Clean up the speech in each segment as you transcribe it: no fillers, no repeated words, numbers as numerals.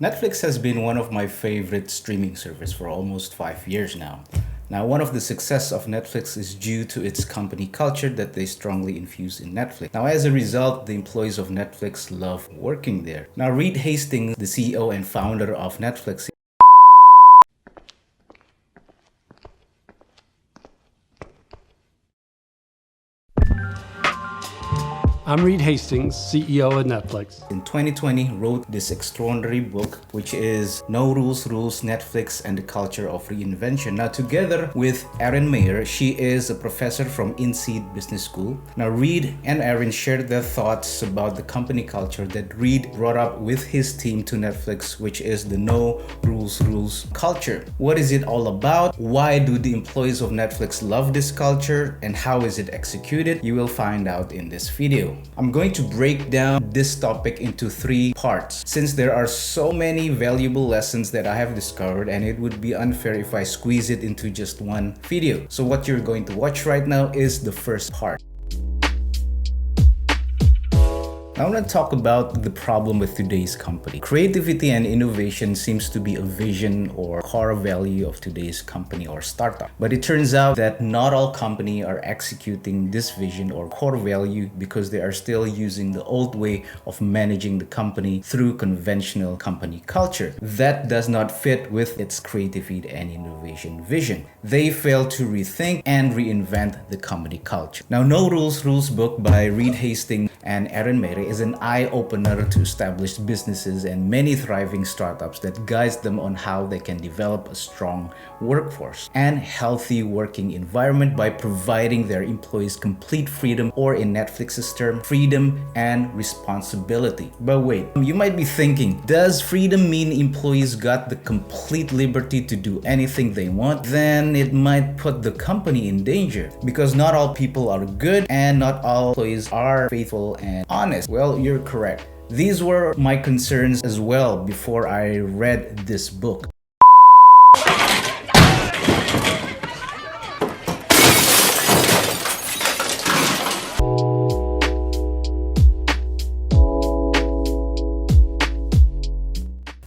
Netflix has been one of my favorite streaming services for almost 5 years now. Now, one of the success of Netflix is due to its company culture that they strongly infuse in Netflix. Now, as a result, the employees of Netflix love working there. Now, Reed Hastings, the CEO and founder of Netflix, I'm Reed Hastings, CEO of Netflix. in 2020 wrote this extraordinary book, which is No Rules, Netflix and the Culture of Reinvention. Now, together with Erin Meyer, she is a professor from INSEAD Business School. Now, Reed and Erin shared their thoughts about the company culture that Reed brought up with his team to Netflix, which is the No Rules culture. What is it all about? Why do the employees of Netflix love this culture? And how is it executed? You will find out in this video. I'm going to break down this topic into 3 parts, since there are so many valuable lessons that I have discovered, and it would be unfair if I squeeze it into just one video. So what you're going to watch right now is the first part. I want to talk about the problem with today's company. Creativity and innovation seems to be a vision or core value of today's company or startup. But it turns out that not all companies are executing this vision or core value because they are still using the old way of managing the company through conventional company culture. That does not fit with its creativity and innovation vision. They fail to rethink and reinvent the company culture. Now, No Rules book by Reed Hastings and Erin Meyer is an eye-opener to established businesses and many thriving startups that guides them on how they can develop a strong workforce and healthy working environment by providing their employees complete freedom, or in Netflix's term, freedom and responsibility. But wait, you might be thinking, does freedom mean employees got the complete liberty to do anything they want? Then it might put the company in danger, because not all people are good and not all employees are faithful and honest. Well, you're correct. These were my concerns as well before I read this book.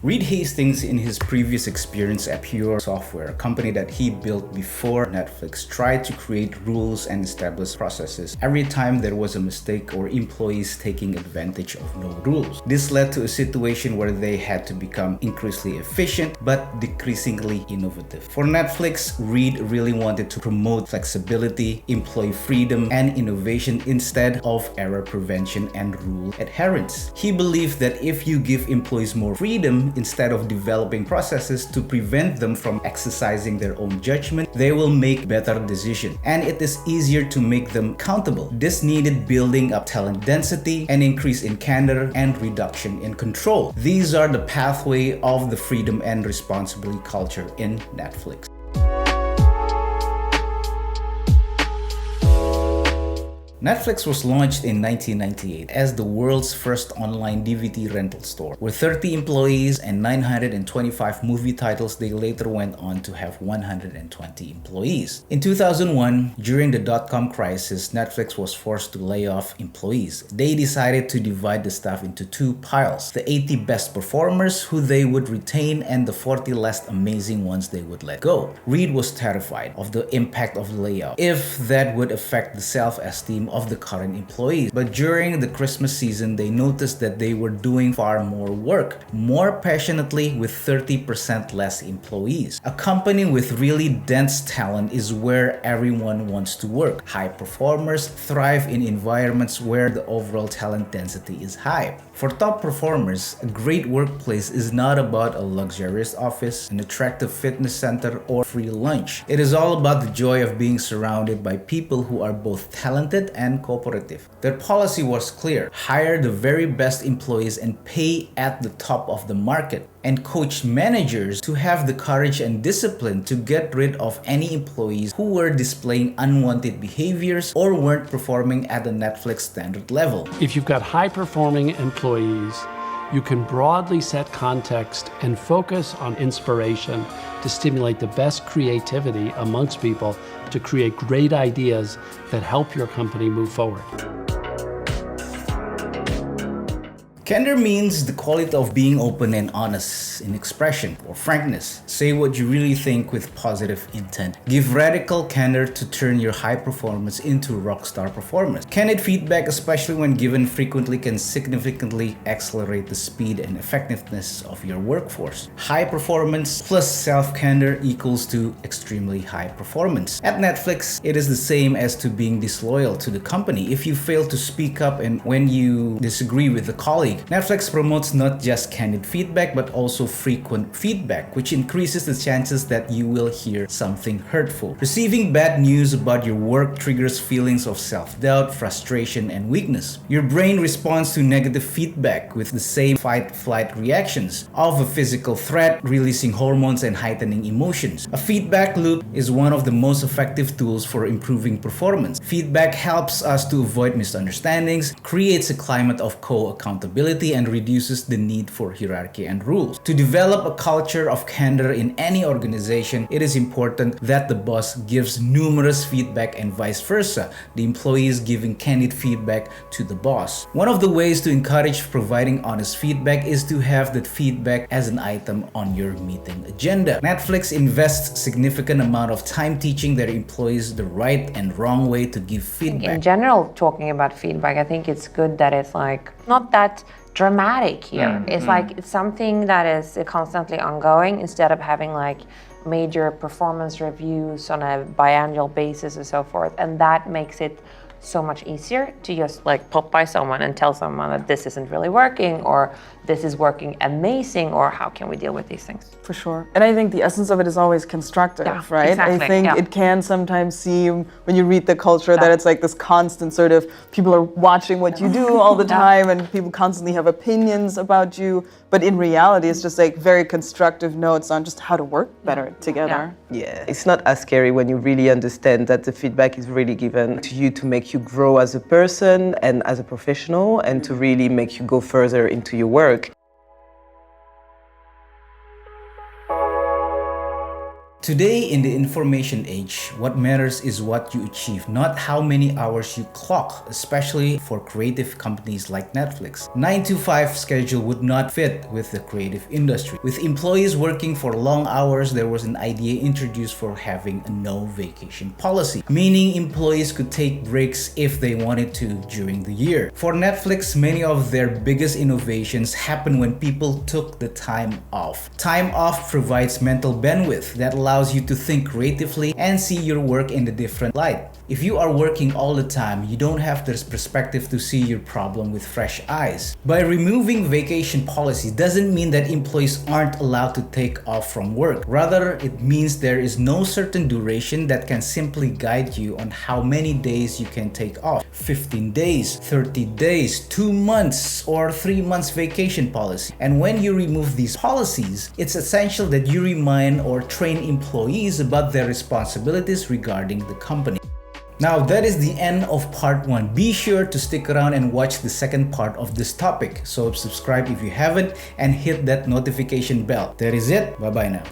Reed Hastings, in his previous experience at Pure Software, a company that he built before Netflix, tried to create rules and establish processes every time there was a mistake or employees taking advantage of no rules. This led to a situation where they had to become increasingly efficient but decreasingly innovative. For Netflix, Reed really wanted to promote flexibility, employee freedom, and innovation instead of error prevention and rule adherence. He believed that if you give employees more freedom, instead of developing processes to prevent them from exercising their own judgment, they will make better decisions, and it is easier to make them accountable. This needed building up talent density, an increase in candor, and reduction in control. These are the pathway of the freedom and responsibility culture in Netflix. Netflix was launched in 1998 as the world's first online DVD rental store. With 30 employees and 925 movie titles, they later went on to have 120 employees. In 2001, during the dot-com crisis, Netflix was forced to lay off employees. They decided to divide the staff into 2 piles: the 80 best performers who they would retain and the 40 less amazing ones they would let go. Reed was terrified of the impact of the layoff, if that would affect the self-esteem of the current employees. But during the Christmas season, they noticed that they were doing far more work, more passionately, with 30% less employees. A company with really dense talent is where everyone wants to work. High performers thrive in environments where the overall talent density is high. For top performers, a great workplace is not about a luxurious office, an attractive fitness center, or free lunch. It is all about the joy of being surrounded by people who are both talented and cooperative. Their policy was clear: hire the very best employees and pay at the top of the market, and coach managers to have the courage and discipline to get rid of any employees who were displaying unwanted behaviors or weren't performing at the Netflix standard level. If you've got high-performing employees, you can broadly set context and focus on inspiration to stimulate the best creativity amongst people to create great ideas that help your company move forward. Candor means the quality of being open and honest in expression or frankness. Say what you really think with positive intent. Give radical candor to turn your high performance into rockstar performance. Candid feedback, especially when given frequently, can significantly accelerate the speed and effectiveness of your workforce. High performance plus self-candor equals to extremely high performance. At Netflix, it is the same as to being disloyal to the company. If you fail to speak up and when you disagree with a colleague, Netflix promotes not just candid feedback but also frequent feedback, which increases the chances that you will hear something hurtful. Receiving bad news about your work triggers feelings of self-doubt, frustration, and weakness. Your brain responds to negative feedback with the same fight-flight reactions of a physical threat, releasing hormones and heightening emotions. A feedback loop is one of the most effective tools for improving performance. Feedback helps us to avoid misunderstandings, creates a climate of co-accountability, and reduces the need for hierarchy and rules. To develop a culture of candor in any organization, it is important that the boss gives numerous feedback and vice versa, the employees giving candid feedback to the boss. One of the ways to encourage providing honest feedback is to have that feedback as an item on your meeting agenda. Netflix invests significant amount of time teaching their employees the right and wrong way to give feedback. In general, talking about feedback, I think it's good that it's like not that dramatic here. It's something that is constantly ongoing instead of having like major performance reviews on a biannual basis and so forth. And that makes it so much easier to just like pop by someone and tell someone that this isn't really working, or this is working amazing, or how can we deal with these things? For sure. And I think the essence of it is always constructive, right? Exactly. I think it can sometimes seem, when you read the culture, that it's like this constant sort of, people are watching what you do all the time and people constantly have opinions about you. But in reality, it's just like very constructive notes on just how to work better together. Yeah, it's not as scary when you really understand that the feedback is really given to you to make you grow as a person and as a professional, and to really make you go further into your work. Today, in the information age, what matters is what you achieve, not how many hours you clock, especially for creative companies like Netflix. 9-to-5 schedule would not fit with the creative industry. With employees working for long hours, there was an idea introduced for having a no vacation policy, meaning employees could take breaks if they wanted to during the year. For Netflix, many of their biggest innovations happen when people took the time off. Time off provides mental bandwidth that allows you to think creatively and see your work in a different light. If you are working all the time, you don't have this perspective to see your problem with fresh eyes. By removing vacation policy doesn't mean that employees aren't allowed to take off from work. Rather, it means there is no certain duration that can simply guide you on how many days you can take off. 15 days, 30 days, 2 months, or 3 months vacation policy. And when you remove these policies, it's essential that you remind or train employees about their responsibilities regarding the company. Now that is the end of part 1. Be sure to stick around and watch the second part of this topic. So subscribe if you haven't and hit that notification bell. That is it. Bye bye now.